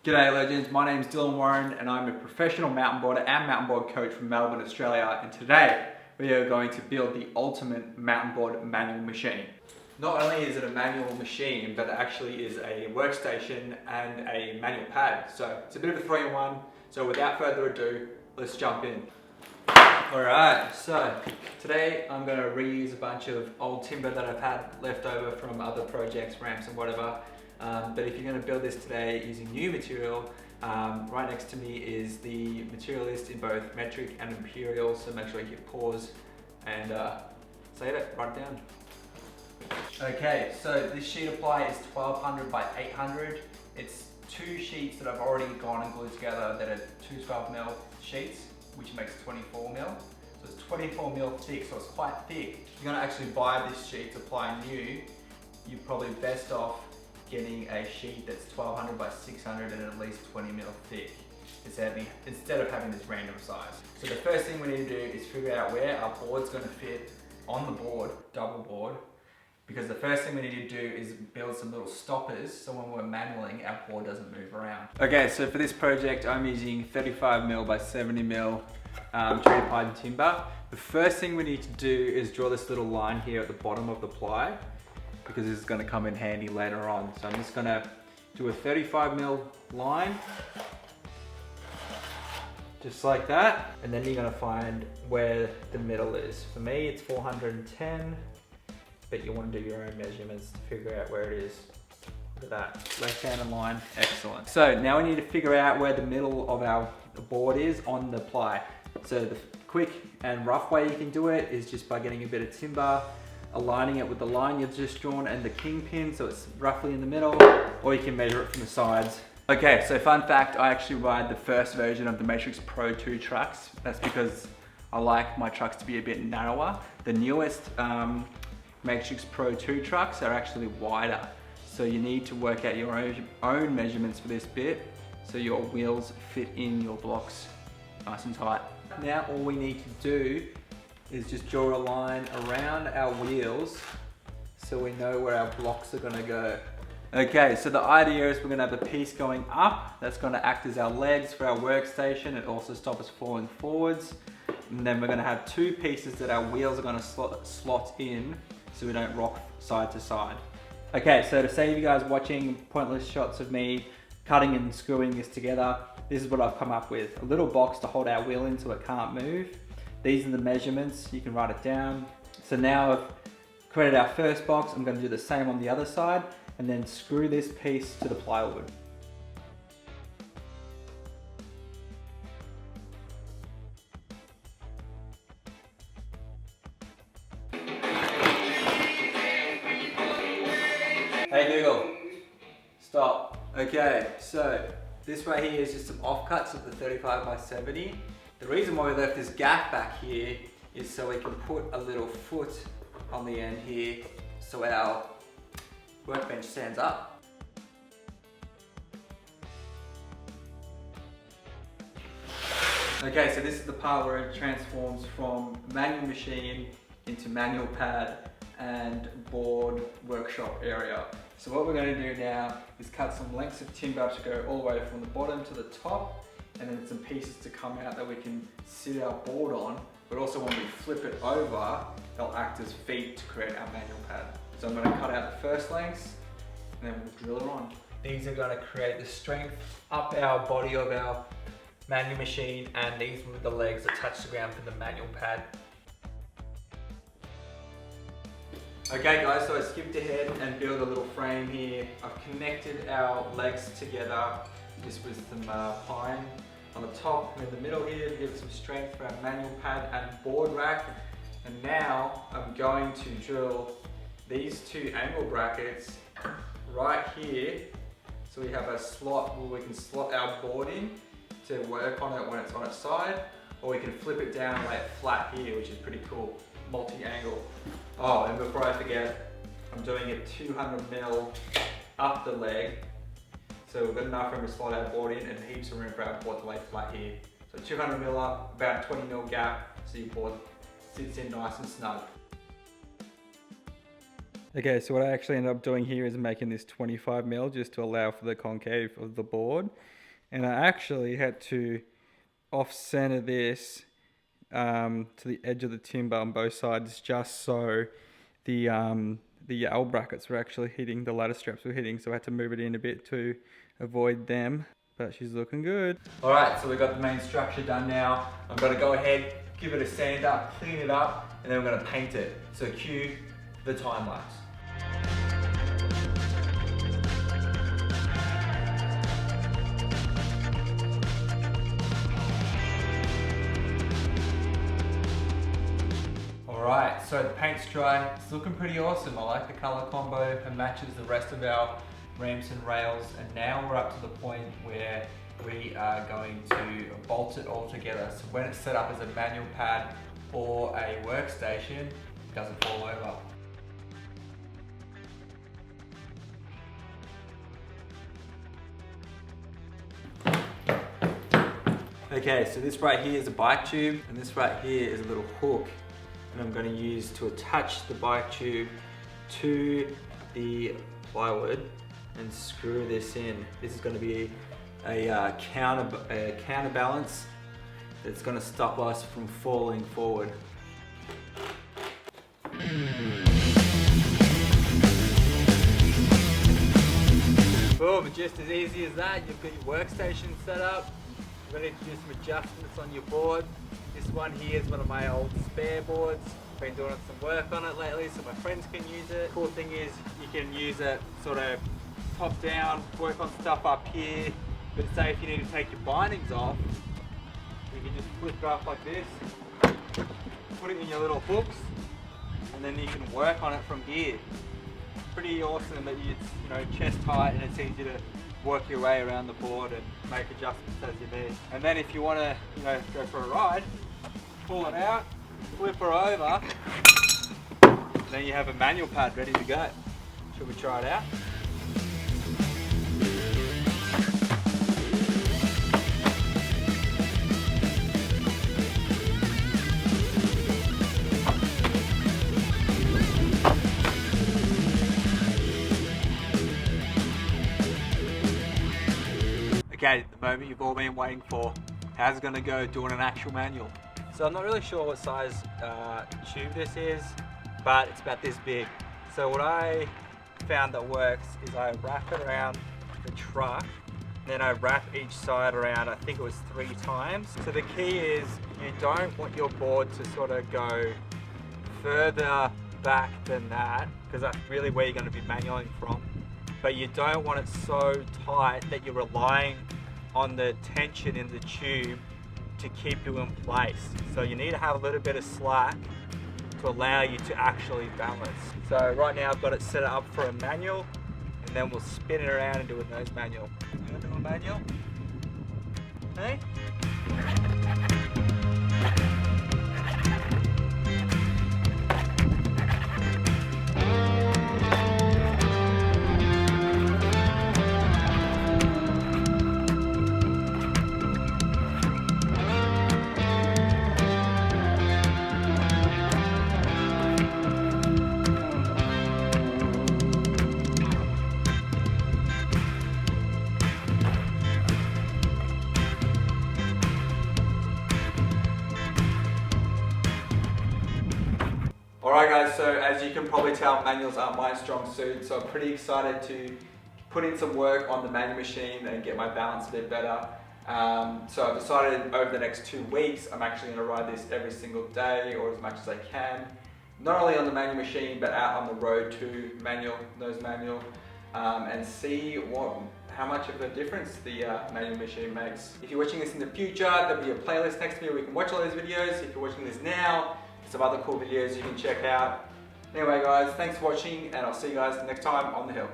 G'day legends, my name is Dylan Warren and I'm a professional mountain boarder and mountain board coach from Melbourne, Australia, and today we are going to build the ultimate mountain board manual machine. Not only is it a manual machine, but it actually is a workstation and a manual pad. So it's a bit of a 3-in-1. So without further ado, let's jump in. Alright, so today I'm going to reuse a bunch of old timber that I've had left over from other projects, ramps and whatever. But if you're going to build this today using new material, right next to me is the material list in both metric and imperial, so make sure you hit pause and save it, write it down. Okay, so this sheet of ply is 1200 by 800. It's two sheets that I've already gone and glued together that are two 12mm sheets, which makes 24mm. So it's 24mm thick, so it's quite thick. If you're going to actually buy this sheet to ply new, you're probably best off getting a sheet that's 1200 by 600 and at least 20mm thick instead of having this random size. So the first thing we need to do is figure out where our board's going to fit on the board, double board, because the first thing we need to do is build some little stoppers so when we're manualing, our board doesn't move around. Okay, so for this project I'm using 35mm by 70mm treated pine timber. The first thing we need to do is draw this little line here at the bottom of the ply, because this is going to come in handy later on. So I'm just going to do a 35mm line, just like that, and then you're going to find where the middle is. For me it's 410, but you want to do your own measurements to figure out where it is. Look at that, left-handed line, excellent. So now we need to figure out where the middle of our board is on the ply. So the quick and rough way you can do it is just by getting a bit of timber, aligning it with the line you've just drawn and the kingpin so it's roughly in the middle, or you can measure it from the sides. Okay, so fun fact, I actually ride the first version of the Matrix Pro 2 trucks. That's because I like my trucks to be a bit narrower. The newest Matrix Pro 2 trucks are actually wider. So you need to work out your own measurements for this bit so your wheels fit in your blocks nice and tight. Now all we need to do is just draw a line around our wheels so we know where our blocks are going to go. Okay, so the idea is we're going to have a piece going up that's going to act as our legs for our workstation. It also stops us falling forwards. And then we're going to have two pieces that our wheels are going to slot in so we don't rock side to side. Okay, so to save you guys watching pointless shots of me cutting and screwing this together, this is what I've come up with. A little box to hold our wheel in so it can't move. These are the measurements, you can write it down. So now I've created our first box, I'm going to do the same on the other side and then screw this piece to the plywood. Hey Google, stop. Okay, so this right here is just some offcuts of the 35 by 70. The reason why we left this gap back here is so we can put a little foot on the end here so our workbench stands up. Okay, so this is the part where it transforms from manual machine into manual pad and board workshop area. So what we're going to do now is cut some lengths of timber to go all the way from the bottom to the top, and then some pieces to come out that we can sit our board on, but also when we flip it over, they'll act as feet to create our manual pad. So I'm going to cut out the first lengths and then we'll drill it on. These are going to create the strength up our body of our manual machine, and these with the legs that touch the ground for the manual pad. Okay guys, so I skipped ahead and built a little frame here. I've connected our legs together just with some pine on the top and in the middle here to give some strength for our manual pad and board rack. And now I'm going to drill these two angle brackets right here so we have a slot where we can slot our board in to work on it when it's on its side, or we can flip it down and lay it flat here, which is pretty cool, multi-angle. Oh, and before I forget, I'm doing it 200mm up the leg. So we've got enough room to slot our board in and heaps of room for our board to lay flat here. So 200mm up, about 20mm gap, so your board sits in nice and snug. Okay, so what I actually ended up doing here is making this 25mm just to allow for the concave of the board. And I actually had to off-center this to the edge of the timber on both sides, just so the yawl brackets were actually hitting, the ladder straps were hitting, so I had to move it in a bit to avoid them. But she's looking good. All right, so we've got the main structure done now. I'm gonna go ahead, give it a sand up, clean it up, and then we're gonna paint it. So cue the time lapse. Alright, so the paint's dry. It's looking pretty awesome. I like the color combo. It matches the rest of our ramps and rails. And now we're up to the point where we are going to bolt it all together. So when it's set up as a manual pad or a workstation, it doesn't fall over. Okay, so this right here is a bike tube, and this right here is a little hook, and I'm going to use to attach the bike tube to the plywood and screw this in. This is going to be a counterbalance that's going to stop us from falling forward. Boom, just as easy as that. You've got your workstation set up. You're going to do some adjustments on your board. This one here is one of my old spare boards. Been doing some work on it lately so my friends can use it. Cool thing is you can use it sort of top down, work on stuff up here. But say if you need to take your bindings off, you can just flip it up like this, put it in your little hooks, and then you can work on it from here. Pretty awesome that it's chest height and it's easy to work your way around the board and make adjustments as you need. And then if you want to go for a ride, pull it out, flip her over, then you have a manual pad ready to go. Should we try it out? Okay, the moment you've all been waiting for. How's it gonna go doing an actual manual? So I'm not really sure what size tube this is, but it's about this big. So what I found that works is I wrap it around the truck, then I wrap each side around, I think it was 3 times. So the key is you don't want your board to sort of go further back than that, because that's really where you're gonna be manualing from. But you don't want it so tight that you're relying on the tension in the tube to keep you in place. So you need to have a little bit of slack to allow you to actually balance. So right now I've got it set up for a manual, and then we'll spin it around and do a nose manual. You wanna do a manual? Hey? Alright guys, so as you can probably tell, manuals aren't my strong suit, so I'm pretty excited to put in some work on the manual machine and get my balance a bit better. So I've decided over the next 2 weeks, I'm actually going to ride this every single day or as much as I can. Not only on the manual machine, but out on the road too, nose manual, and see how much of a difference the manual machine makes. If you're watching this in the future, there'll be a playlist next to me where you can watch all those videos. If you're watching this now, some other cool videos you can check out. Anyway guys, thanks for watching, and I'll see you guys next time on the hill.